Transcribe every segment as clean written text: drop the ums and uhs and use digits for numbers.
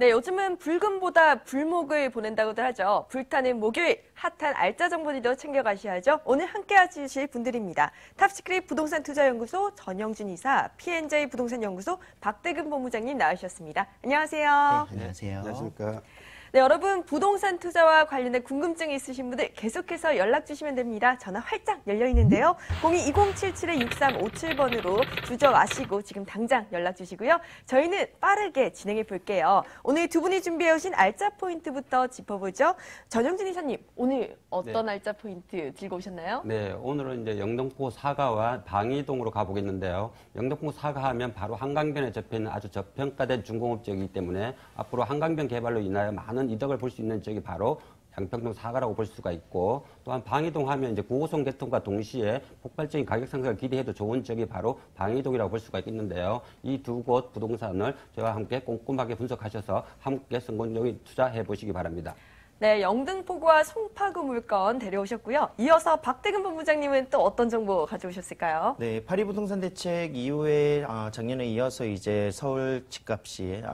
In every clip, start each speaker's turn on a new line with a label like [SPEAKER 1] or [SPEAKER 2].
[SPEAKER 1] 네, 요즘은 불금보다 불목을 보낸다고들 하죠. 불타는 목요일, 핫한 알짜 정보들도 챙겨가셔야죠. 오늘 함께 해주실 분들입니다. 탑시크릿 부동산 투자연구소 전영준 이사, P&J 부동산 연구소 박대근 본부장님 나오셨습니다. 안녕하세요.
[SPEAKER 2] 네, 안녕하세요.
[SPEAKER 3] 안녕하십니까.
[SPEAKER 1] 네, 여러분 부동산 투자와 관련된 궁금증이 있으신 분들 계속해서 연락 주시면 됩니다. 전화 활짝 열려 있는데요. 02-2077-6357번으로 주저 아시고 지금 당장 연락 주시고요. 저희는 빠르게 진행해 볼게요. 오늘 두 분이 준비해 오신 알짜 포인트부터 짚어보죠. 전영진 이사님, 오늘 어떤 알짜 포인트 들고 오셨나요?
[SPEAKER 2] 네, 오늘은 이제 영등포 사가와 방이동으로 가보겠는데요. 영등포 사가하면 바로 한강변에 접해 있는 아주 저평가된 중공업 지역이기 때문에 앞으로 한강변 개발로 인하여 많은 이득을 볼 수 있는 지역이 바로 양평동 사가라고 볼 수가 있고, 또한 방이동 하면 이제 9호선 개통과 동시에 폭발적인 가격 상승을 기대해도 좋은 지역이 바로 방이동이라고 볼 수가 있겠는데요. 이 두 곳 부동산을 저와 함께 꼼꼼하게 분석하셔서 함께 성공적인 투자해 보시기 바랍니다.
[SPEAKER 1] 네, 영등포구와 송파구 물건 데려오셨고요. 이어서 박대근 본부장님은 또 어떤 정보 가져오셨을까요?
[SPEAKER 3] 네, 파리 부동산 대책 이후에 작년에 이어서 이제 서울 집값이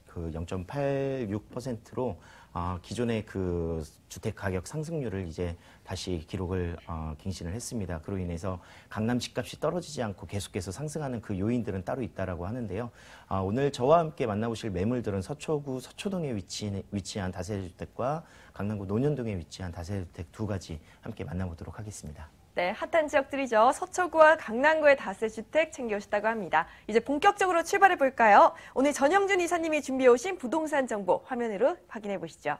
[SPEAKER 3] 그 0.86%로 기존의 그 주택 가격 상승률을 이제 다시 기록을 갱신을 했습니다. 그로 인해서 강남 집값이 떨어지지 않고 계속해서 상승하는 그 요인들은 따로 있다라고 하는데요. 오늘 저와 함께 만나보실 매물들은 서초구 서초동에 위치한 다세대주택과 강남구 논현동에 위치한 다세대주택 두 가지 함께 만나보도록 하겠습니다.
[SPEAKER 1] 네, 핫한 지역들이죠. 서초구와 강남구의 다세주택 챙겨오셨다고 합니다. 이제 본격적으로 출발해 볼까요? 오늘 전영준 이사님이 준비해 오신 부동산 정보 화면으로 확인해 보시죠.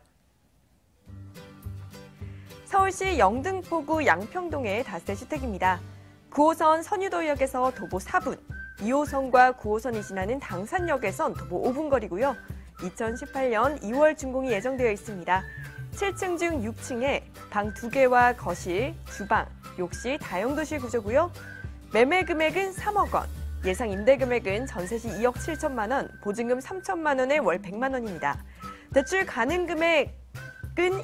[SPEAKER 1] 서울시 영등포구 양평동의 다세주택입니다. 9호선 선유도역에서 도보 4분, 2호선과 9호선이 지나는 당산역에선 도보 5분 거리고요. 2018년 2월 준공이 예정되어 있습니다. 7층 중 6층에 방 2개와 거실, 주방, 욕실, 다용도실 구조고요. 매매 금액은 3억 원, 예상 임대 금액은 전세 시 2억 7천만 원, 보증금 3천만 원에 월 100만 원입니다. 대출 가능 금액은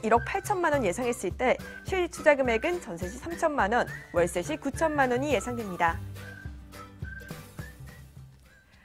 [SPEAKER 1] 1억 8천만 원 예상했을 때 실투자 금액은 전세 시 3천만 원, 월세 시 9천만 원이 예상됩니다.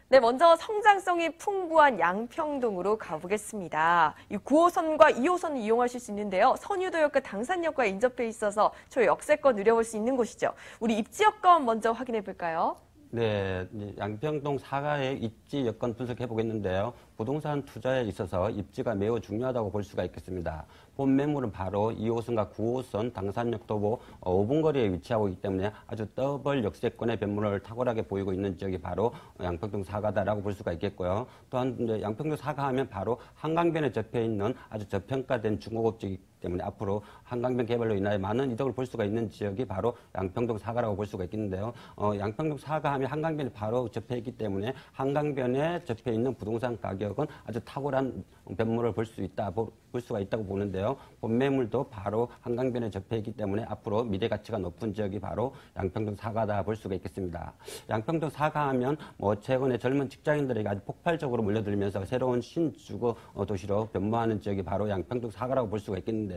[SPEAKER 1] 네, 먼저 성장성이 풍부한 양평동으로 가보겠습니다. 이 9호선과 2호선을 이용하실 수 있는데요. 선유도역과 당산역과 인접해 있어서 초역세권 누려볼 수 있는 곳이죠. 우리 입지 여건 먼저 확인해 볼까요?
[SPEAKER 2] 네, 양평동 사가의 입지 여건 분석해 보겠는데요. 부동산 투자에 있어서 입지가 매우 중요하다고 볼 수가 있겠습니다. 본 매물은 바로 2호선과 9호선 당산역 도보 5분 거리에 위치하고 있기 때문에 아주 더블 역세권의 변모를 탁월하게 보이고 있는 지역이 바로 양평동 사가다라고 볼 수가 있겠고요. 또한 양평동 사가 하면 바로 한강변에 접해 있는 아주 저평가된 중고급 지역이기 때문에 앞으로 한강변 개발로 인하여 많은 이득을 볼 수가 있는 지역이 바로 양평동 사가라고 볼 수가 있겠는데요. 양평동 사가 하면 한강변에 바로 접해 있기 때문에 한강변에 접해 있는 부동산 가격은 아주 탁월한 변모를 볼 수가 있다고 보는데요. 본 매물도 바로 한강변에 접해 있기 때문에 앞으로 미래 가치가 높은 지역이 바로 양평동 사가다 볼 수가 있겠습니다. 양평동 사가 하면 최근에 젊은 직장인들에게 아주 폭발적으로 몰려들면서 새로운 신주거 도시로 변모하는 지역이 바로 양평동 사가라고 볼 수가 있겠는데요.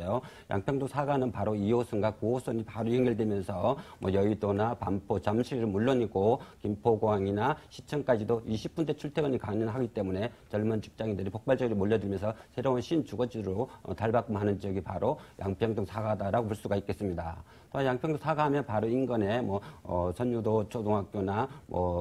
[SPEAKER 2] 양평동 사가는 바로 2호선과 9호선이 바로 연결되면서 여의도나 반포, 잠실은 물론이고 김포공항이나 시청까지도 20분대 출퇴근이 가능하기 때문에 젊은 직장인들이 폭발적으로 몰려들면서 새로운 신주거지로 달바꿈하는 지역이 바로 양평동 사가다라고 볼 수가 있겠습니다. 또한 양평동 사가 하면 바로 인근에 선유도 초등학교나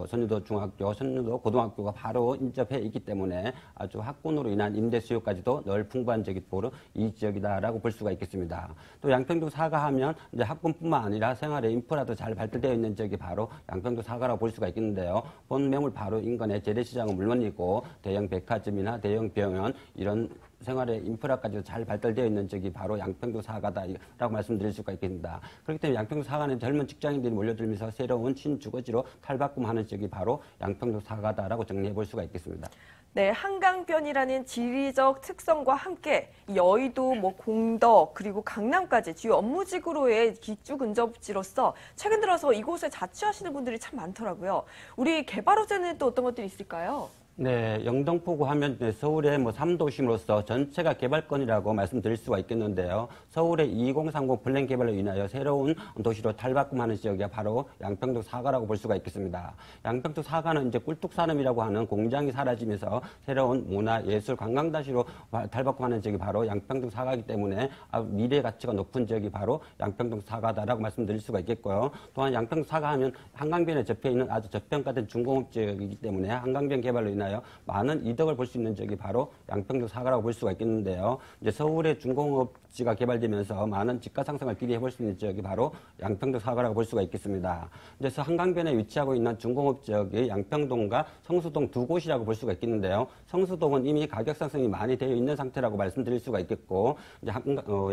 [SPEAKER 2] 선유도 중학교, 선유도 고등학교가 바로 인접해 있기 때문에 아주 학군으로 인한 임대 수요까지도 늘 풍부한 지역이 바로 이 지역이다라고 볼 수가 있겠습니다. 또 양평동 사가 하면 이제 학군뿐만 아니라 생활의 인프라도 잘 발달되어 있는 지역이 바로 양평동 사가라고 볼 수가 있겠는데요. 본 매물 바로 인근에 재래시장은 물론이고 대형 백화점이나 대형 병원 이런 생활의 인프라까지도 잘 발달되어 있는 지역이 바로 양평동 사가다라고 말씀드릴 수가 있겠습니다. 그렇기 때문에 양평동 사가는 젊은 직장인들이 몰려들면서 새로운 신주거지로 탈바꿈하는 지역이 바로 양평동 사가다라고 정리해 볼 수가 있겠습니다.
[SPEAKER 1] 네, 한강변이라는 지리적 특성과 함께 여의도, 공덕, 그리고 강남까지 주요 업무지구로의 기주 근접지로서 최근 들어서 이곳에 자취하시는 분들이 참 많더라고요. 우리 개발 호재는 또 어떤 것들이 있을까요?
[SPEAKER 2] 네, 영등포구 하면 서울의 뭐 3도심으로서 전체가 개발권이라고 말씀드릴 수가 있겠는데요. 서울의 2030 플랜 개발로 인하여 새로운 도시로 탈바꿈하는 지역이 바로 양평동 사가라고 볼 수가 있겠습니다. 양평동 사가는 이제 꿀뚝산업이라고 하는 공장이 사라지면서 새로운 문화, 예술, 관광다시로 탈바꿈하는 지역이 바로 양평동 사가이기 때문에 미래 가치가 높은 지역이 바로 양평동 사가다라고 말씀드릴 수가 있겠고요. 또한 양평동 사가 하면 한강변에 접해 있는 아주 저평가된 중공업 지역이기 때문에 한강변 개발로 인하여 많은 이득을 볼 수 있는 지역이 바로 양평동 사가라고 볼 수가 있겠는데요. 이제 서울의 중공업지가 개발되면서 많은 집가 상승을 기대해 볼 수 있는 지역이 바로 양평동 사가라고 볼 수가 있겠습니다. 그래서 한강변에 위치하고 있는 중공업 지역이 양평동과 성수동 두 곳이라고 볼 수가 있겠는데요. 성수동은 이미 가격 상승이 많이 되어 있는 상태라고 말씀드릴 수가 있겠고, 이제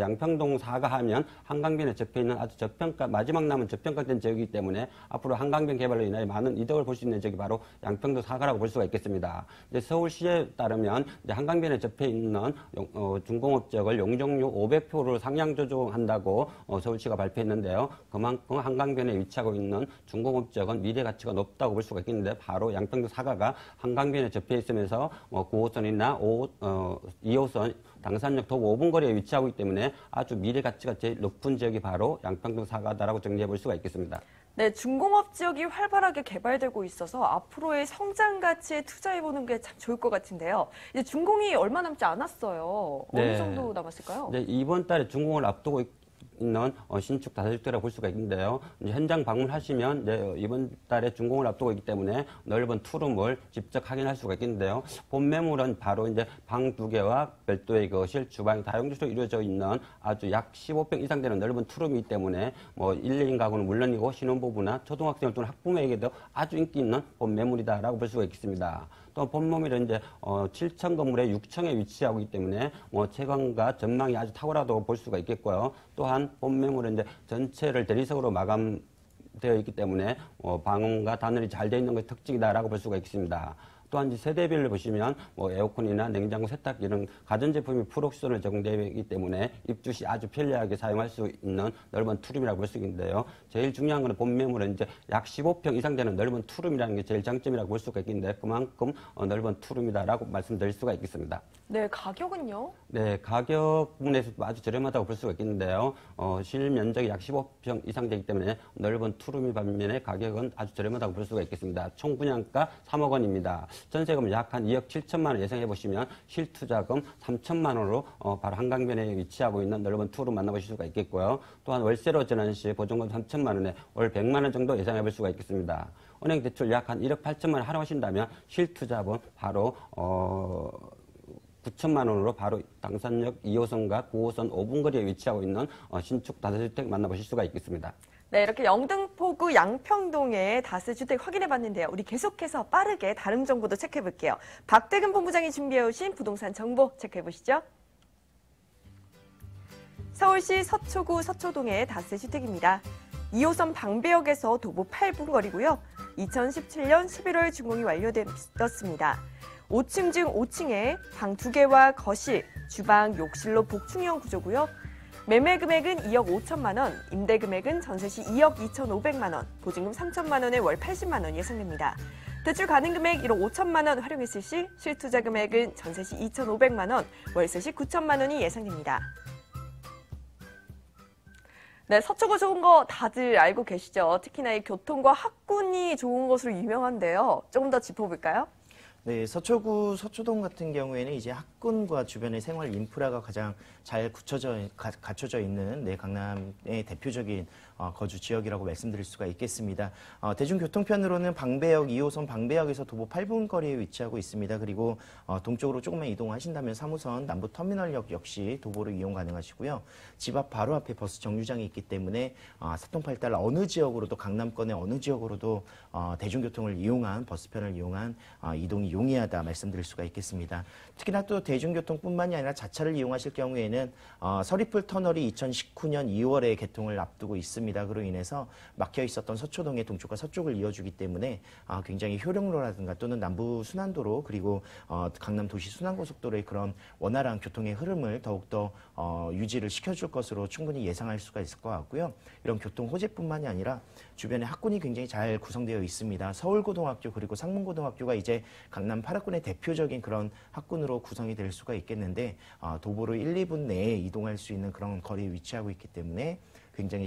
[SPEAKER 2] 양평동 사가 하면 한강변에 접해 있는 아주 마지막 남은 저평가된 지역이기 때문에 앞으로 한강변 개발로 인하여 많은 이득을 볼 수 있는 지역이 바로 양평동 사가라고 볼 수가 있겠습니다. 이제 서울시에 따르면 이제 한강변에 접해 있는 중공업 지역을 용적률 500%를 상향 조정한다고 서울시가 발표했는데요. 그만큼 한강변에 위치하고 있는 중공업 지역은 미래 가치가 높다고 볼 수가 있겠는데, 바로 양평동 사가가 한강변에 접해 있으면서 9호선이나 2호선 당산역 도보 5분 거리에 위치하고 있기 때문에 아주 미래 가치가 제일 높은 지역이 바로 양평동 사가다라고 정리해 볼 수가 있겠습니다.
[SPEAKER 1] 네, 중공업 지역이 활발하게 개발되고 있어서 앞으로의 성장 가치에 투자해보는 게 참 좋을 것 같은데요. 이제 준공이 얼마 남지 않았어요. 어느
[SPEAKER 2] 네.
[SPEAKER 1] 정도 남았을까요?
[SPEAKER 2] 이제 이번 달에 준공을 앞두고 있는 신축 다세대라고 볼 수가 있는데요. 이제 현장 방문하시면 이제 이번 달에 준공을 앞두고 있기 때문에 넓은 투룸을 직접 확인할 수가 있겠는데요. 본 매물은 바로 이제 방 2개와 별도의 거실, 주방, 다용도시로 이루어져 있는 아주 약 15평 이상 되는 넓은 투룸이기 때문에 뭐 1, 2인 가구는 물론이고 신혼부부나 초등학생 또는 학부모에게도 아주 인기 있는 본 매물이다라고 볼 수가 있겠습니다. 또 본매물은 이제 7층 건물에 6층에 위치하고 있기 때문에 뭐 채광과 전망이 아주 탁월하다고 볼 수가 있겠고요. 또한 본매물은 이제 전체를 대리석으로 마감되어 있기 때문에 방음과 단열이 잘 되어 있는 것이 특징이다라고 볼 수가 있습니다. 또한 이제 세대별로 보시면 뭐 에어컨이나 냉장고, 세탁기 이런 가전제품이 풀옵션을 제공되어 있기 때문에 입주 시 아주 편리하게 사용할 수 있는 넓은 투룸이라고 볼 수 있는데요. 제일 중요한 것은 본 매물은 이제 약 15평 이상 되는 넓은 투룸이라는 게 제일 장점이라고 볼 수가 있는데, 그만큼 넓은 투룸이다라고 말씀드릴 수가 있겠습니다.
[SPEAKER 1] 네, 가격은요?
[SPEAKER 2] 네, 가격 부분에서도 아주 저렴하다고 볼 수가 있겠는데요. 실면적이 약 15평 이상 되기 때문에 넓은 투룸이 반면에 가격은 아주 저렴하다고 볼 수가 있겠습니다. 총 분양가 3억 원입니다. 전세금 약 한 2억 7천만 원 예상해 보시면 실투자금 3천만 원으로 바로 한강변에 위치하고 있는 넓은 투룸 만나보실 수가 있겠고요. 또한 월세로 전환 시 보증금 3천만 원에 월 100만 원 정도 예상해 볼 수가 있겠습니다. 은행 대출 약 한 1억 8천만 원 활용하신다면 실투자금 바로 9천만 원으로 바로 당산역 2호선과 9호선 5분 거리에 위치하고 있는 신축 다세주택 만나보실 수가 있겠습니다.
[SPEAKER 1] 네, 이렇게 영등포구 양평동의 다세주택 확인해봤는데요. 우리 계속해서 빠르게 다른 정보도 체크해볼게요. 박대근 본부장이 준비해오신 부동산 정보 체크해보시죠. 서울시 서초구 서초동의 다세주택입니다. 2호선 방배역에서 도보 8분 거리고요. 2017년 11월 준공이 완료되었습니다. 5층 중 5층에 방 2개와 거실, 주방, 욕실로 복층형 구조고요. 매매 금액은 2억 5천만 원, 임대 금액은 전세 시 2억 2,500만 원, 보증금 3천만 원에 월 80만 원 예상됩니다. 대출 가능 금액 1억 5천만 원 활용했을 시 실투자 금액은 전세 시 2,500만 원, 월세 시 9천만 원이 예상됩니다. 네, 서초구 좋은 거 다들 알고 계시죠? 특히나 이 교통과 학군이 좋은 것으로 유명한데요. 조금 더 짚어볼까요?
[SPEAKER 3] 네, 서초구 서초동 같은 경우에는 이제 학군과 주변의 생활 인프라가 가장 잘 갖춰져 있는 강남의 대표적인 거주 지역이라고 말씀드릴 수가 있겠습니다. 대중교통편으로는 방배역 2호선 방배역에서 도보 8분 거리에 위치하고 있습니다. 그리고 동쪽으로 조금만 이동하신다면 3호선 남부터미널역 역시 도보로 이용 가능하시고요. 집 앞 바로 앞에 버스 정류장이 있기 때문에 사통팔달 어느 지역으로도 강남권의 어느 지역으로도 대중교통을 이용한 버스편을 이용한 이동이 용이하다 말씀드릴 수가 있겠습니다. 특히나 또 대중교통뿐만이 아니라 자차를 이용하실 경우에는 서리풀 터널이 2019년 2월에 개통을 앞두고 있습니다. 그로 인해서 막혀 있었던 서초동의 동쪽과 서쪽을 이어주기 때문에 굉장히 효령로라든가 또는 남부 순환도로 그리고 강남 도시 순환고속도로의 그런 원활한 교통의 흐름을 더욱더 유지를 시켜줄 것으로 충분히 예상할 수가 있을 것 같고요. 이런 교통 호재뿐만이 아니라 주변에 학군이 굉장히 잘 구성되어 있습니다. 서울고등학교 그리고 상문고등학교가 이제 강남 8학군의 대표적인 그런 학군으로 구성이 될 수가 있겠는데 도보로 1, 2분 내에 이동할 수 있는 그런 거리에 위치하고 있기 때문에 굉장히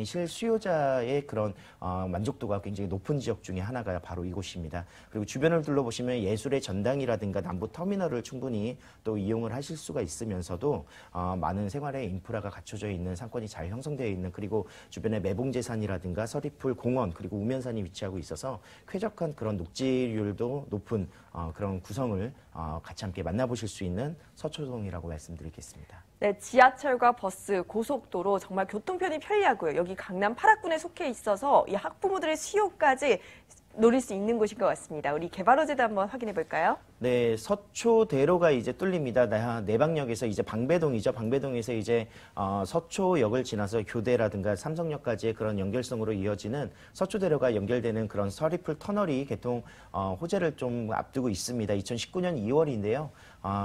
[SPEAKER 3] 실수요자의 그런 만족도가 굉장히 높은 지역 중에 하나가 바로 이곳입니다. 그리고 주변을 둘러보시면 예술의 전당이라든가 남부 터미널을 충분히 또 이용을 하실 수가 있으면서도 많은 생활의 인프라가 갖춰져 있는 상권이 잘 형성되어 있는 그리고 주변에 매봉제산이라든가 서리풀 공원 그리고 우면산이 위치하고 있어서 쾌적한 그런 녹지율도 높은 그런 구성을 같이 함께 만나보실 수 있는 서초동이라고 말씀드리겠습니다.
[SPEAKER 1] 네, 지하철과 버스, 고속도로 정말 교통편이 편리하고요. 여기 강남 8학군에 속해 있어서 이 학부모들의 수요까지 노릴 수 있는 곳인 것 같습니다. 우리 개발호재도 한번 확인해 볼까요?
[SPEAKER 3] 네, 서초대로가 이제 뚫립니다. 내방역에서 이제 방배동이죠. 방배동에서 이제 서초역을 지나서 교대라든가 삼성역까지의 그런 연결성으로 이어지는 서초대로가 연결되는 그런 서리풀 터널이 개통 호재를 좀 앞두고 있습니다. 2019년 2월인데요.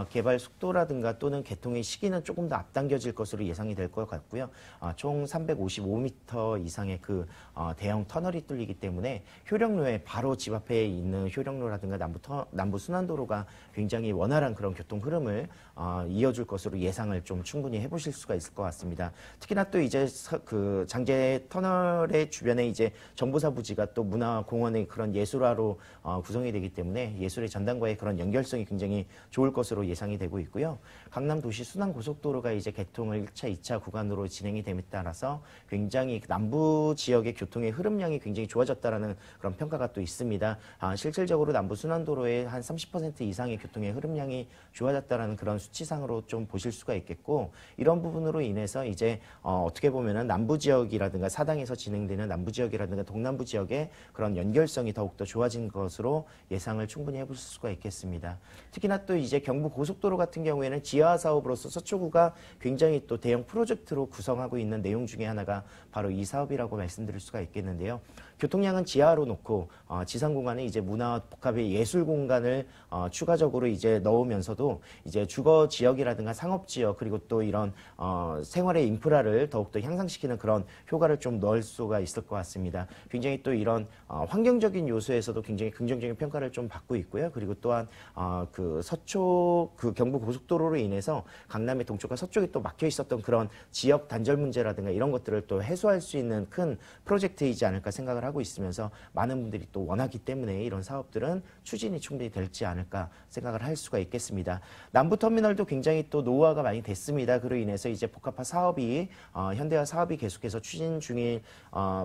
[SPEAKER 3] 개발 속도라든가 또는 개통의 시기는 조금 더 앞당겨질 것으로 예상이 될 것 같고요. 총 355m 이상의 그 대형 터널이 뚫리기 때문에 효령로에 바로 집 앞에 있는 효령로라든가 남부 순환도로가 굉장히 원활한 그런 교통 흐름을 이어줄 것으로 예상을 좀 충분히 해보실 수가 있을 것 같습니다. 특히나 또 이제 그 장제 터널의 주변에 이제 정보사 부지가 또 문화공원의 그런 예술화로 구성이 되기 때문에 예술의 전당과의 그런 연결성이 굉장히 좋을 것으로 예상이 되고 있고요. 강남 도시 순환고속도로가 이제 개통을 1차, 2차 구간으로 진행이 됨에 따라서 굉장히 남부 지역의 교통의 흐름량이 굉장히 좋아졌다라는 그런 평가가 또 있습니다. 실질적으로 남부 순환도로의 한 30% 이상의 교통의 흐름량이 좋아졌다라는 그런 수치상으로 좀 보실 수가 있겠고 이런 부분으로 인해서 이제 어떻게 보면은 남부 지역이라든가 사당에서 진행되는 남부 지역이라든가 동남부 지역의 그런 연결성이 더욱더 좋아진 것으로 예상을 충분히 해볼 수가 있겠습니다. 특히나 또 이제 경부 고속도로 같은 경우에는 지하 사업으로서 서초구가 굉장히 또 대형 프로젝트로 구성하고 있는 내용 중에 하나가 바로 이 사업이라고 말씀드릴 수가 있겠는데요. 교통량은 지하로 놓고 지상 공간에 이제 문화 복합의 예술 공간을 추가적으로 이제 넣으면서도 이제 주거 지역이라든가 상업 지역 그리고 또 이런 생활의 인프라를 더욱더 향상시키는 그런 효과를 좀 넣을 수가 있을 것 같습니다. 굉장히 또 이런 환경적인 요소에서도 굉장히 긍정적인 평가를 좀 받고 있고요. 그리고 또한 그 서초 그 경부 고속도로로 인해서 강남의 동쪽과 서쪽에 또 막혀 있었던 그런 지역 단절 문제라든가 이런 것들을 또 해소할 수 있는 큰 프로젝트이지 않을까 생각을 하고 있으면서 많은 분들이 또 원하기 때문에 이런 사업들은 추진이 충분히 될지 않을까 생각을 할 수가 있겠습니다. 남부터미널도 굉장히 또 노후화가 많이 됐습니다. 그로 인해서 이제 복합화 사업이 현대화 사업이 계속해서 추진 중일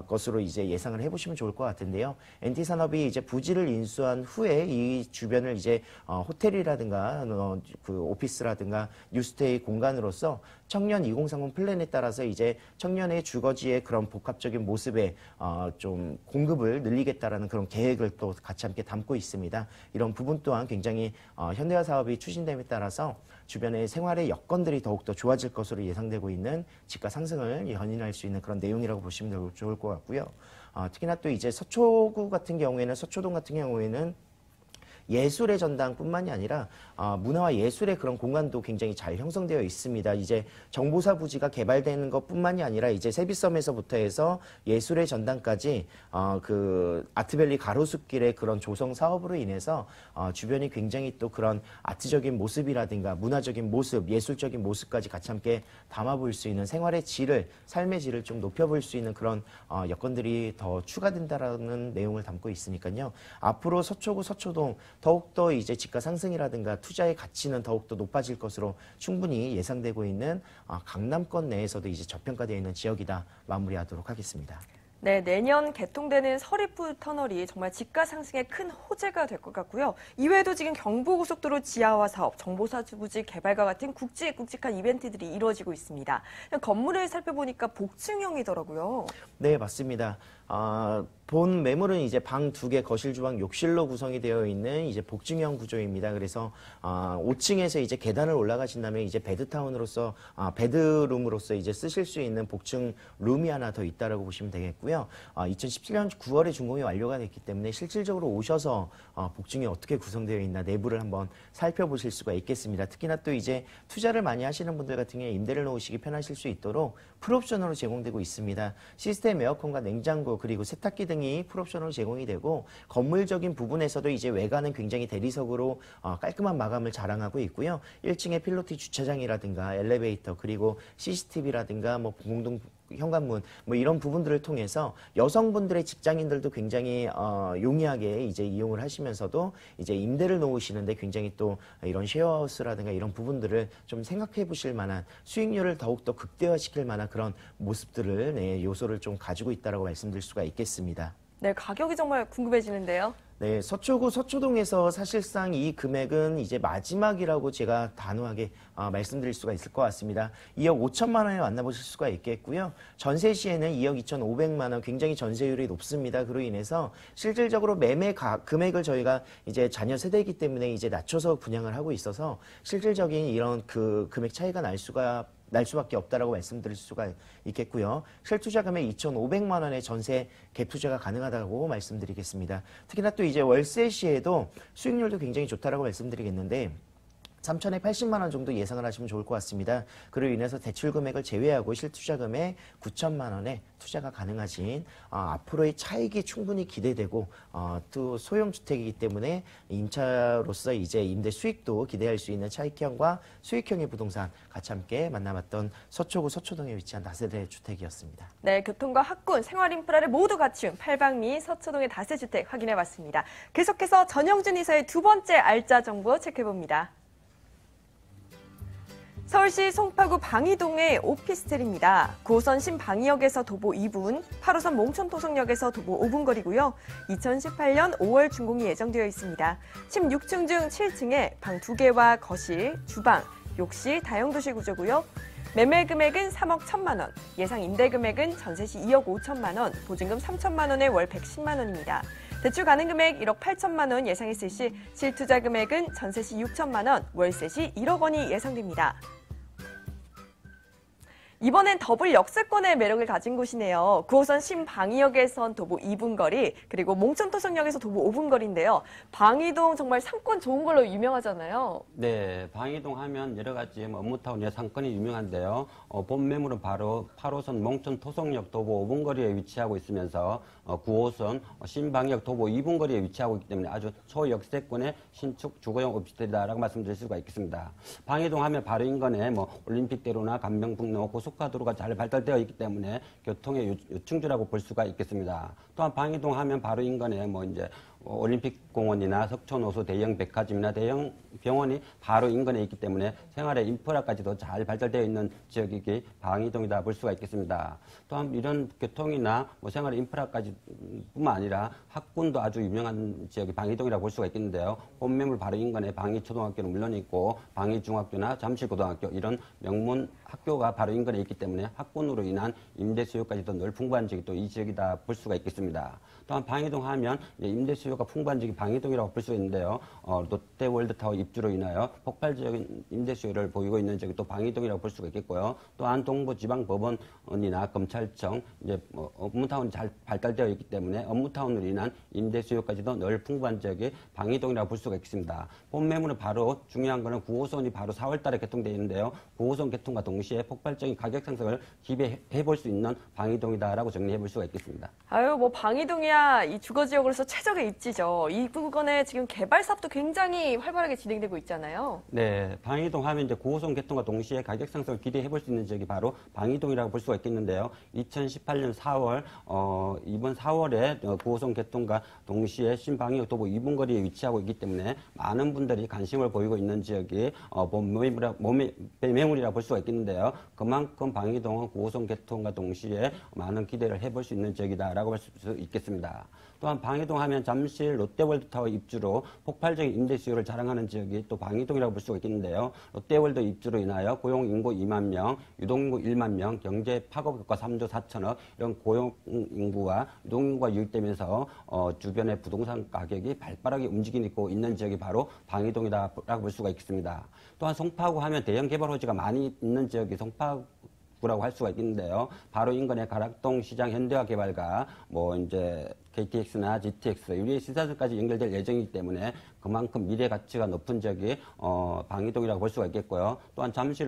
[SPEAKER 3] 것으로 이제 예상을 해보시면 좋을 것 같은데요. NT산업이 이제 부지를 인수한 후에 이 주변을 이제 호텔이라든가 그 오피스라든가 뉴스테이 공간으로서 청년 2030 플랜에 따라서 이제 청년의 주거지의 그런 복합적인 모습에 좀 공급을 늘리겠다라는 그런 계획을 또 같이 함께 담고 있습니다. 이런 부분 또한 굉장히 현대화 사업이 추진됨에 따라서 주변의 생활의 여건들이 더욱더 좋아질 것으로 예상되고 있는 집가 상승을 연인할 수 있는 그런 내용이라고 보시면 좋을 것 같고요. 특히나 또 이제 서초구 같은 경우에는 서초동 같은 경우에는 예술의 전당뿐만이 아니라 문화와 예술의 그런 공간도 굉장히 잘 형성되어 있습니다. 이제 정보사 부지가 개발되는 것뿐만이 아니라 이제 세비섬에서부터 해서 예술의 전당까지 그 아트밸리 가로수길의 그런 조성 사업으로 인해서 주변이 굉장히 또 그런 아트적인 모습이라든가 문화적인 모습, 예술적인 모습까지 같이 함께 담아볼 수 있는 생활의 질을, 삶의 질을 좀 높여볼 수 있는 그런 여건들이 더 추가된다라는 내용을 담고 있으니까요. 앞으로 서초구, 서초동 더욱더 이제 집가 상승이라든가 투자의 가치는 더욱더 높아질 것으로 충분히 예상되고 있는 강남권 내에서도 이제 저평가되어 있는 지역이다 마무리하도록 하겠습니다.
[SPEAKER 1] 네, 내년 개통되는 서리풀 터널이 정말 집가 상승에 큰 호재가 될 것 같고요. 이외에도 지금 경부고속도로 지하화 사업, 정보사 부지 개발과 같은 굵직굵직한 이벤트들이 이루어지고 있습니다. 건물을 살펴보니까 복층형이더라고요.
[SPEAKER 3] 네, 맞습니다. 본 매물은 이제 방 2개, 거실, 주방, 욕실로 구성이 되어 있는 이제 복층형 구조입니다. 그래서 5층에서 이제 계단을 올라가신 다음에 이제 베드타운으로서 베드룸으로서 이제 쓰실 수 있는 복층 룸이 하나 더 있다라고 보시면 되겠고요. 2017년 9월에 준공이 완료가 됐기 때문에 실질적으로 오셔서 복층이 어떻게 구성되어 있나 내부를 한번 살펴보실 수가 있겠습니다. 특히나 또 이제 투자를 많이 하시는 분들 같은 경우에 임대를 놓으시기 편하실 수 있도록 풀옵션으로 제공되고 있습니다. 시스템 에어컨과 냉장고 그리고 세탁기 등이 풀옵션으로 제공이 되고 건물적인 부분에서도 이제 외관은 굉장히 대리석으로 깔끔한 마감을 자랑하고 있고요. 1층에 필로티 주차장이라든가 엘리베이터 그리고 CCTV라든가 뭐 공동 현관문 뭐 이런 부분들을 통해서 여성분들의 직장인들도 굉장히 용이하게 이제 이용을 하시면서도 이제 임대를 놓으시는데 굉장히 또 이런 쉐어하우스라든가 이런 부분들을 좀 생각해 보실 만한 수익률을 더욱더 극대화시킬 만한 그런 모습들을 요소를 좀 가지고 있다라고 말씀드릴 수가 있겠습니다.
[SPEAKER 1] 네, 가격이 정말 궁금해지는데요.
[SPEAKER 3] 네, 서초구 서초동에서 사실상 이 금액은 이제 마지막이라고 제가 단호하게 말씀드릴 수가 있을 것 같습니다. 2억 5천만 원에 만나보실 수가 있겠고요. 전세 시에는 2억 2,500만 원, 굉장히 전세율이 높습니다. 그로 인해서 실질적으로 매매 금액을 저희가 이제 자녀 세대이기 때문에 이제 낮춰서 분양을 하고 있어서 실질적인 이런 그 금액 차이가 날 수밖에 없다라고 말씀드릴 수가 있겠고요. 실투자 금액 2,500만 원의 전세 갭투자가 가능하다고 말씀드리겠습니다. 특히나 또 이제 월세 시에도 수익률도 굉장히 좋다라고 말씀드리겠는데 3,080만 원 정도 예상을 하시면 좋을 것 같습니다. 그로 인해서 대출 금액을 제외하고 실투자 금액 9천만 원에 투자가 가능하신 앞으로의 차익이 충분히 기대되고 또 소형주택이기 때문에 임차로서 이제 임대 수익도 기대할 수 있는 차익형과 수익형의 부동산 같이 함께 만나봤던 서초구 서초동에 위치한 다세대 주택이었습니다.
[SPEAKER 1] 네, 교통과 학군, 생활 인프라를 모두 갖춘 팔방미 서초동의 다세주택 확인해봤습니다. 계속해서 전영준 이사의 두 번째 알짜 정보 체크해봅니다. 서울시 송파구 방이동의 오피스텔입니다. 9호선 신방이역에서 도보 2분, 8호선 몽천토성역에서 도보 5분 거리고요. 2018년 5월 준공이 예정되어 있습니다. 16층 중 7층에 방 2개와 거실, 주방, 욕실, 다용도실 구조고요. 매매 금액은 3억 1천만 원, 예상 임대 금액은 전세 시 2억 5천만 원, 보증금 3천만 원에 월 110만 원입니다. 대출 가능 금액 1억 8천만 원 예상했을 시 실투자 금액은 전세 시 6천만 원, 월세 시 1억 원이 예상됩니다. 이번엔 더블 역세권의 매력을 가진 곳이네요. 9호선 신방이역에선 도보 2분 거리, 그리고 몽천토성역에서 도보 5분 거리인데요. 방이동 정말 상권 좋은 걸로 유명하잖아요.
[SPEAKER 2] 네, 방이동 하면 여러 가지 업무타운의 상권이 유명한데요. 본 매물은 바로 8호선 몽천토성역 도보 5분 거리에 위치하고 있으면서 9호선 신방이역 도보 2분 거리에 위치하고 있기 때문에 아주 초역세권의 신축 주거용 오피스텔이다라고 말씀드릴 수가 있겠습니다. 방이동 하면 바로 인근에 올림픽대로나 감명북로, 고속화도로가 잘 발달되어 있기 때문에 교통의 요충지라고 볼 수가 있겠습니다. 또한 방이동 하면 바로 인근에 이제 올림픽공원이나 석촌호수 대형 백화점이나 대형 병원이 바로 인근에 있기 때문에 생활의 인프라까지도 잘 발달되어 있는 지역이기 방이동이다 볼 수가 있겠습니다. 또한 이런 교통이나 생활의 인프라까지 뿐만 아니라 학군도 아주 유명한 지역이 방이동이라고 볼 수가 있겠는데요. 본 매물 바로 인근에 방이초등학교는 물론 있고 방이중학교나 잠실고등학교 이런 명문 학교가 바로 인근에 있기 때문에 학군으로 인한 임대 수요까지도 늘 풍부한 지역이 또 이 지역이다 볼 수가 있겠습니다. 또한 방이동 하면 임대 수요가 풍부한 지역이 방이동이라고 볼 수 있는데요. 롯데월드타워 입주로 인하여 폭발적인 임대 수요를 보이고 있는 지역이 또 방이동이라고 볼 수가 있겠고요. 또한 동부지방법원이나 검찰청 이제 업무타운이 잘 발달되어 있기 때문에 업무타운으로 인한 임대 수요까지도 늘 풍부한 지역이 방이동이라고 볼 수가 있습니다. 본 매물은 바로 중요한 거는 9호선이 바로 4월달에 개통되어 있는데요. 9호선 개통과 동시에 폭발적인 가격 상승을 기대해 볼 수 있는 방이동이다라고 정리해 볼 수가 있겠습니다.
[SPEAKER 1] 아유, 방이동이야 이 주거 지역으로서 최적의 입지죠. 이 부근에 지금 개발 사업도 굉장히 활발하게 진행되고 있잖아요.
[SPEAKER 2] 네, 방이동 하면 이제 9호선 개통과 동시에 가격 상승을 기대해 볼 수 있는 지역이 바로 방이동이라고 볼 수가 있겠는데요. 2018년 4월, 이번 4월에 9호선 개통과 동시에 신방이역 도보 2분 거리에 위치하고 있기 때문에 많은 분들이 관심을 보이고 있는 지역이 매물이라고 볼 수가 있겠는데요. 그만큼 방이동은 9호선 개통과 동시에 많은 기대를 해볼 수 있는 지역이다라고 볼 수 있겠습니다. 또한 방이동 하면 잠실 잠실 롯데월드타워 입주로 폭발적인 임대 수요를 자랑하는 지역이 또 방이동이라고 볼 수가 있겠는데요. 롯데월드 입주로 인하여 고용 인구 2만 명, 유동 인구 1만 명, 경제 파급 효과 3조 4천억 이런 고용 인구와 유동 인구가 유입되면서 주변의 부동산 가격이 발빠르게 움직이고 있는 지역이 바로 방이동이다라고 볼 수가 있습니다. 또한 송파구 하면 대형 개발 호지가 많이 있는 지역이 송파구라고 할 수가 있는데요. 바로 인근의 가락동 시장 현대화 개발과 이제 KTX나 GTX, 유리 시사선까지 연결될 예정이기 때문에 그만큼 미래 가치가 높은 지역이 방이동이라고 볼 수가 있겠고요. 또한 잠실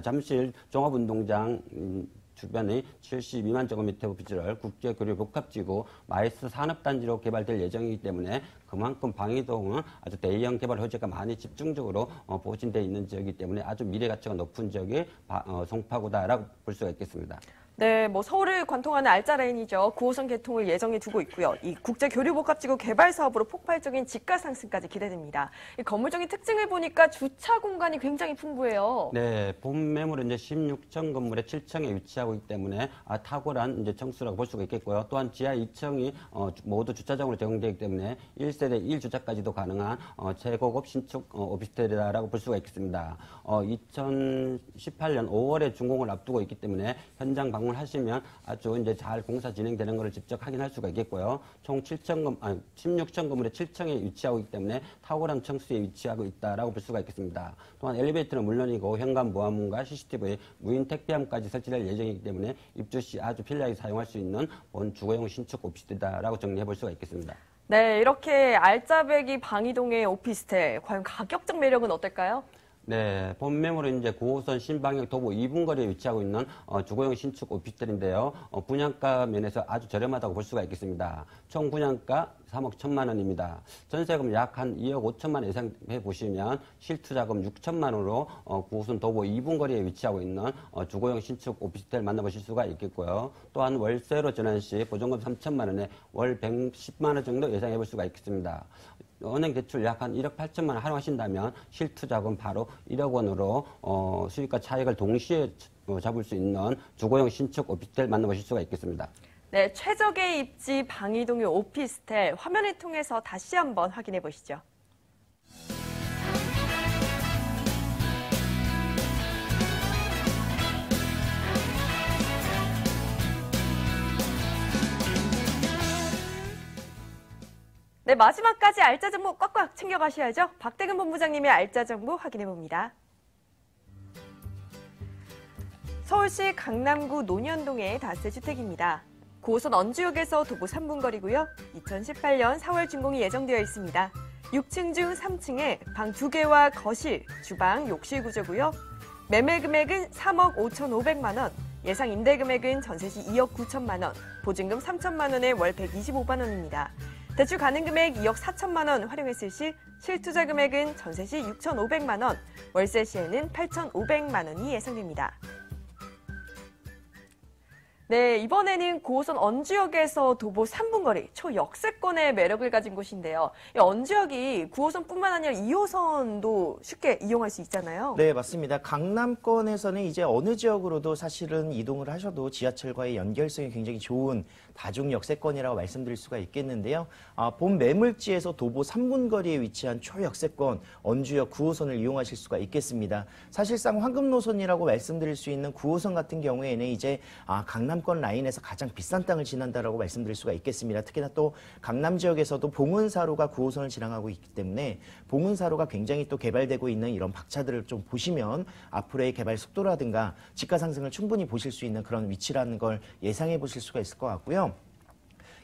[SPEAKER 2] 잠실 종합운동장 주변의 72만 제곱미터 부지를 국제교류 복합지구 마이스 산업단지로 개발될 예정이기 때문에 그만큼 방이동은 아주 대형 개발 호재가 많이 집중적으로 보존되어 있는 지역이기 때문에 아주 미래 가치가 높은 지역이 송파구다라고 볼 수가 있겠습니다.
[SPEAKER 1] 네, 서울을 관통하는 알짜 레인이죠. 9호선 개통을 예정에 두고 있고요. 이 국제교류복합지구 개발 사업으로 폭발적인 지가 상승까지 기대됩니다. 이 건물적인 특징을 보니까 주차 공간이 굉장히 풍부해요.
[SPEAKER 2] 네, 본 매물은 이제 16층 건물의 7층에 위치하고 있기 때문에 탁월한 이제 층수라고 볼 수가 있겠고요. 또한 지하 2층이 모두 주차장으로 제공되기 때문에 1세대 1주차까지도 가능한 최고급 신축 오피스텔이라고 볼 수가 있겠습니다. 2018년 5월에 준공을 앞두고 있기 때문에 현장 방문 하시면 아주 이제 잘 공사 진행되는 것을 직접 확인할 수가 있겠고요. 총 16층 건물의 7층에 위치하고 있기 때문에 탁월한 층수에 위치하고 있다라고 볼 수가 있겠습니다. 또한 엘리베이터는 물론이고 현관 보안문과 CCTV, 무인 택배함까지 설치될 예정이기 때문에 입주 시 아주 편리하게 사용할 수 있는 본 주거용 신축 오피스텔이다라고 정리해 볼 수가 있겠습니다.
[SPEAKER 1] 네, 이렇게 알짜배기 방이동의 오피스텔, 과연 가격적 매력은 어떨까요?
[SPEAKER 2] 네, 본 매물은 이제 9호선 신방역 도보 2분 거리에 위치하고 있는 주거용 신축 오피스텔인데요. 분양가 면에서 아주 저렴하다고 볼 수가 있겠습니다. 총 분양가 3억 1천만 원입니다. 전세금 약 한 2억 5천만 원 예상해 보시면 실투자금 6천만 원으로 9호선 도보 2분 거리에 위치하고 있는 주거용 신축 오피스텔 만나보실 수가 있겠고요. 또한 월세로 전환 시 보증금 3천만 원에 월 110만 원 정도 예상해 볼 수가 있겠습니다. 은행 대출 약 한 1억 8천만 원 활용하신다면 실투자금 바로 1억 원으로 수익과 차익을 동시에 잡을 수 있는 주거용 신축 오피스텔 만나보실 수가 있겠습니다.
[SPEAKER 1] 네, 최적의 입지 방이동의 오피스텔 화면을 통해서 다시 한번 확인해 보시죠. 네, 마지막까지 알짜 정보 꽉꽉 챙겨가셔야죠. 박대근 본부장님의 알짜 정보 확인해 봅니다. 서울시 강남구 논현동의 다세주택입니다. 9호선 언주역에서 도보 3분 거리고요. 2018년 4월 준공이 예정되어 있습니다. 6층 중 3층에 방 2개와 거실, 주방, 욕실 구조고요. 매매 금액은 3억 5,500만 원, 예상 임대 금액은 전세시 2억 9천만 원, 보증금 3천만 원에 월 125만 원입니다. 대출 가능 금액 2억 4천만 원 활용했을 시 실투자 금액은 전세시 6,500만 원, 월세 시에는 8,500만 원이 예상됩니다. 네, 이번에는 9호선 언주역에서 도보 3분 거리 초역세권의 매력을 가진 곳인데요. 이 언주역이 9호선뿐만 아니라 2호선도 쉽게 이용할 수 있잖아요.
[SPEAKER 3] 네, 맞습니다. 강남권에서는 이제 어느 지역으로도 사실은 이동을 하셔도 지하철과의 연결성이 굉장히 좋은 다중 역세권이라고 말씀드릴 수가 있겠는데요. 본 매물지에서 도보 3분 거리에 위치한 초역세권 언주역 9호선을 이용하실 수가 있겠습니다. 사실상 황금 노선이라고 말씀드릴 수 있는 9호선 같은 경우에는 이제 강남권 라인에서 가장 비싼 땅을 지난다라고 말씀드릴 수가 있겠습니다. 특히나 또 강남 지역에서도 봉은사로가 9호선을 지나가고 있기 때문에 봉은사로가 굉장히 또 개발되고 있는 이런 박차들을 좀 보시면 앞으로의 개발 속도라든가 지가 상승을 충분히 보실 수 있는 그런 위치라는 걸 예상해 보실 수가 있을 것 같고요.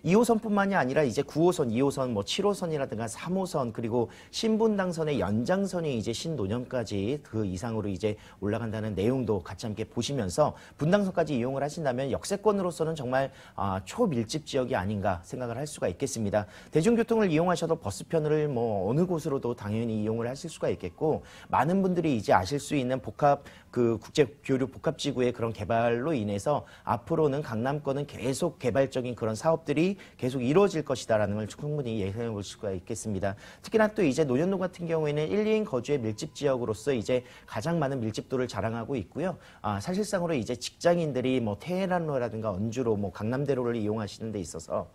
[SPEAKER 3] 2호선뿐만이 아니라 이제 9호선, 2호선, 7호선이라든가 3호선 그리고 신분당선의 연장선이 이제 신논현까지 그 이상으로 이제 올라간다는 내용도 같이 함께 보시면서 분당선까지 이용을 하신다면 역세권으로서는 정말 초밀집 지역이 아닌가 생각을 할 수가 있겠습니다. 대중교통을 이용하셔도 버스편을 어느 곳으로도 당연히 이용을 하실 수가 있겠고 많은 분들이 이제 아실 수 있는 국제교류 복합지구의 그런 개발로 인해서 앞으로는 강남권은 계속 개발적인 그런 사업들이 개발이 계속 이루어질 것이다라는 걸 충분히 예상해 볼 수가 있겠습니다. 특히나 또 이제 논현동 같은 경우에는 1, 2인 거주의 밀집 지역으로서 이제 가장 많은 밀집도를 자랑하고 있고요. 사실상으로 이제 직장인들이 뭐 테헤란로라든가 언주로 뭐 강남대로를 이용하시는 데 있어서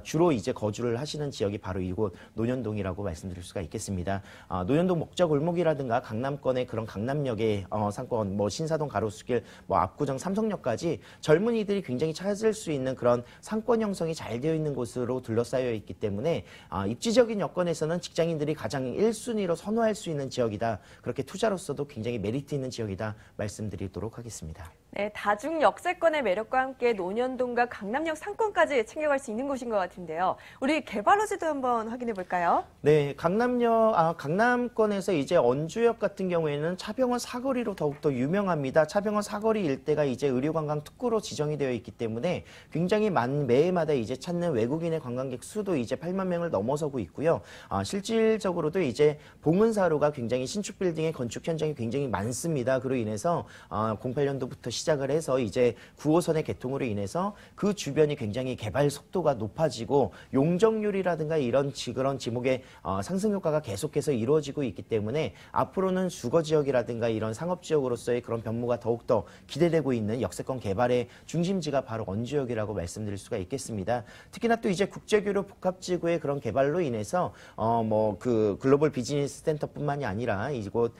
[SPEAKER 3] 주로 이제 거주를 하시는 지역이 바로 이곳 논현동이라고 말씀드릴 수가 있겠습니다. 논현동 목자골목이라든가 강남권의 그런 강남역의 상권, 뭐 신사동 가로수길, 뭐 압구정 삼성역까지 젊은이들이 굉장히 찾을 수 있는 그런 상권 형성이 잘 되어 있는 곳으로 둘러싸여 있기 때문에 입지적인 여건에서는 직장인들이 가장 1순위로 선호할 수 있는 지역이다. 그렇게 투자로서도 굉장히 메리트 있는 지역이다 말씀드리도록 하겠습니다.
[SPEAKER 1] 네, 다중 역세권의 매력과 함께 논현동과 강남역 상권까지 챙겨갈 수 있는 곳인 것 같은데요. 우리 개발호지도 한번 확인해 볼까요?
[SPEAKER 3] 네, 강남권에서 이제 언주역 같은 경우에는 차병원 사거리로 더욱더 유명합니다. 차병원 사거리 일대가 이제 의료관광 특구로 지정이 되어 있기 때문에 굉장히 매해마다 이제 찾는 외국인의 관광객 수도 이제 8만 명을 넘어서고 있고요. 실질적으로도 이제 봉은사로가 굉장히 신축 빌딩의 건축 현장이 굉장히 많습니다. 그로 인해서 08년도부터 시작을 해서 이제 9호선의 개통으로 인해서 그 주변이 굉장히 개발 속도가 높아지고 용적률이라든가 이런 그런 지목의 상승 효과가 계속해서 이루어지고 있기 때문에 앞으로는 주거 지역이라든가 이런 상업 지역으로서의 그런 변모가 더욱더 기대되고 있는 역세권 개발의 중심지가 바로 언주역이라고 말씀드릴 수가 있겠습니다. 특히나 또 이제 국제교류 복합지구의 그런 개발로 인해서 뭐 그 글로벌 비즈니스 센터뿐만이 아니라 이곳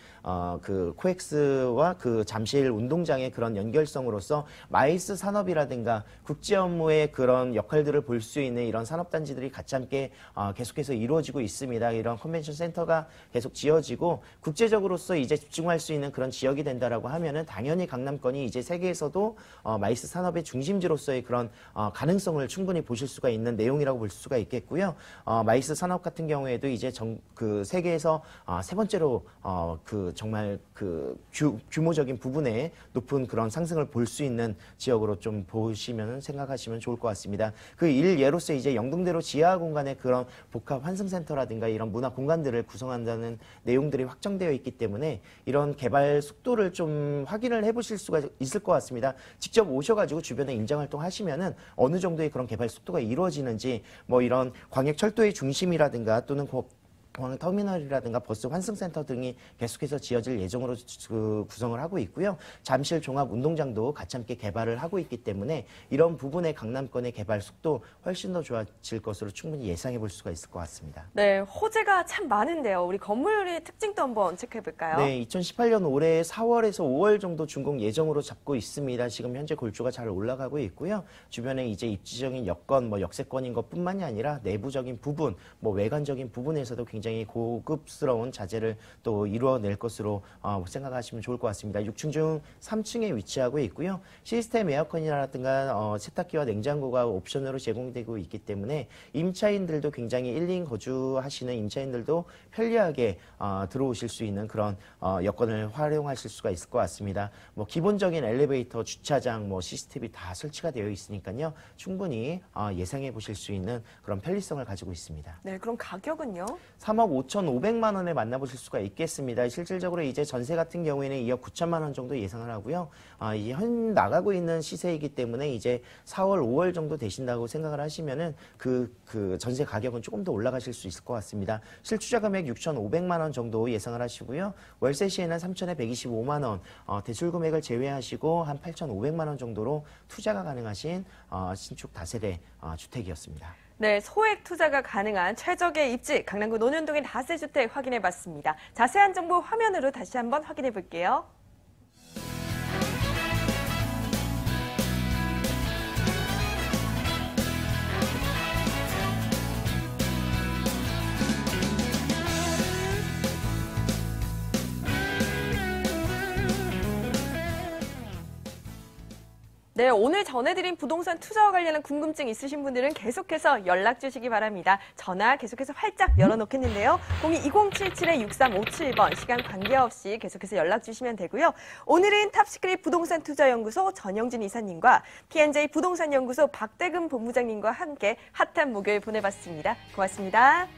[SPEAKER 3] 그 코엑스와 그 잠실 운동장의 그런 연결성으로서 마이스 산업이라든가 국제 업무의 그런 역할들을 볼 수 있는 이런 산업단지들이 같이 함께 계속해서 이루어지고 있습니다. 이런 컨벤션 센터가 계속 지어지고 국제적으로서 이제 집중할 수 있는 그런 지역이 된다라고 하면은 당연히 강남권이 이제 세계에서도 마이스 산업의 중심지로서의 그런 가능성을 충분히 보실 수가 있는 내용이라고 볼 수가 있겠고요. 마이스 산업 같은 경우에도 이제 그 세계에서 세 번째로 그 정말 그 규모적인 부분에 높은 그런 상승을 볼 수 있는 지역으로 좀 보시면 생각하시면 좋을 것 같습니다. 그 일예로서 이제 영등대로 지하 공간의 그런 복합 환승센터라든가 이런 문화 공간들을 구성한다는 내용들이 확정되어 있기 때문에 이런 개발 속도를 좀 확인을 해보실 수가 있을 것 같습니다. 직접 오셔가지고 주변에 임장활동 하시면은 어느 정도의 그런 개발 속도가 이루어지는지 뭐 이런 광역철도의 중심이라든가 또는 공항터미널이라든가 버스 환승센터 등이 계속해서 지어질 예정으로 구성을 하고 있고요. 잠실 종합운동장도 같이 함께 개발을 하고 있기 때문에 이런 부분의 강남권의 개발 속도 훨씬 더 좋아질 것으로 충분히 예상해 볼 수가 있을 것 같습니다.
[SPEAKER 1] 네, 호재가 참 많은데요. 우리 건물의 특징도 한번 체크해 볼까요?
[SPEAKER 3] 네, 2018년 올해 4월에서 5월 정도 준공 예정으로 잡고 있습니다. 지금 현재 골조가 잘 올라가고 있고요. 주변에 이제 입지적인 여건, 뭐 역세권인 것뿐만이 아니라 내부적인 부분, 뭐 외관적인 부분에서도 굉장히 고급스러운 자재를 또 이루어낼 것으로 생각하시면 좋을 것 같습니다. 6층 중 3층에 위치하고 있고요. 시스템 에어컨이라든가 세탁기와 냉장고가 옵션으로 제공되고 있기 때문에 임차인들도 굉장히 1, 2인 거주하시는 임차인들도 편리하게 들어오실 수 있는 그런 여건을 활용하실 수가 있을 것 같습니다. 뭐 기본적인 엘리베이터, 주차장, 뭐 CCTV 다 설치가 되어 있으니까요. 충분히 예상해 보실 수 있는 그런 편리성을 가지고 있습니다.
[SPEAKER 1] 네, 그럼 가격은요?
[SPEAKER 3] 3억 5,500만 원에 만나보실 수가 있겠습니다. 실질적으로 이제 전세 같은 경우에는 2억 9천만 원 정도 예상을 하고요. 이 현 나가고 있는 시세이기 때문에 이제 4월, 5월 정도 되신다고 생각을 하시면은 그 전세 가격은 조금 더 올라가실 수 있을 것 같습니다. 실투자 금액 6,500만 원 정도 예상을 하시고요. 월세 시에는 3,125만 원, 대출 금액을 제외하시고 한 8,500만 원 정도로 투자가 가능하신 신축 다세대 주택이었습니다.
[SPEAKER 1] 네, 소액 투자가 가능한 최적의 입지, 강남구 논현동의 다세주택 확인해봤습니다. 자세한 정보 화면으로 다시 한번 확인해 볼게요. 네, 오늘 전해드린 부동산 투자와 관련한 궁금증 있으신 분들은 계속해서 연락 주시기 바랍니다. 전화 계속해서 활짝 열어놓겠는데요. 02-2077-6357번 시간 관계없이 계속해서 연락 주시면 되고요. 오늘은 탑시크릿 부동산 투자연구소 전영진 이사님과 T&J 부동산연구소 박대금 본부장님과 함께 핫한 목요일 보내봤습니다. 고맙습니다.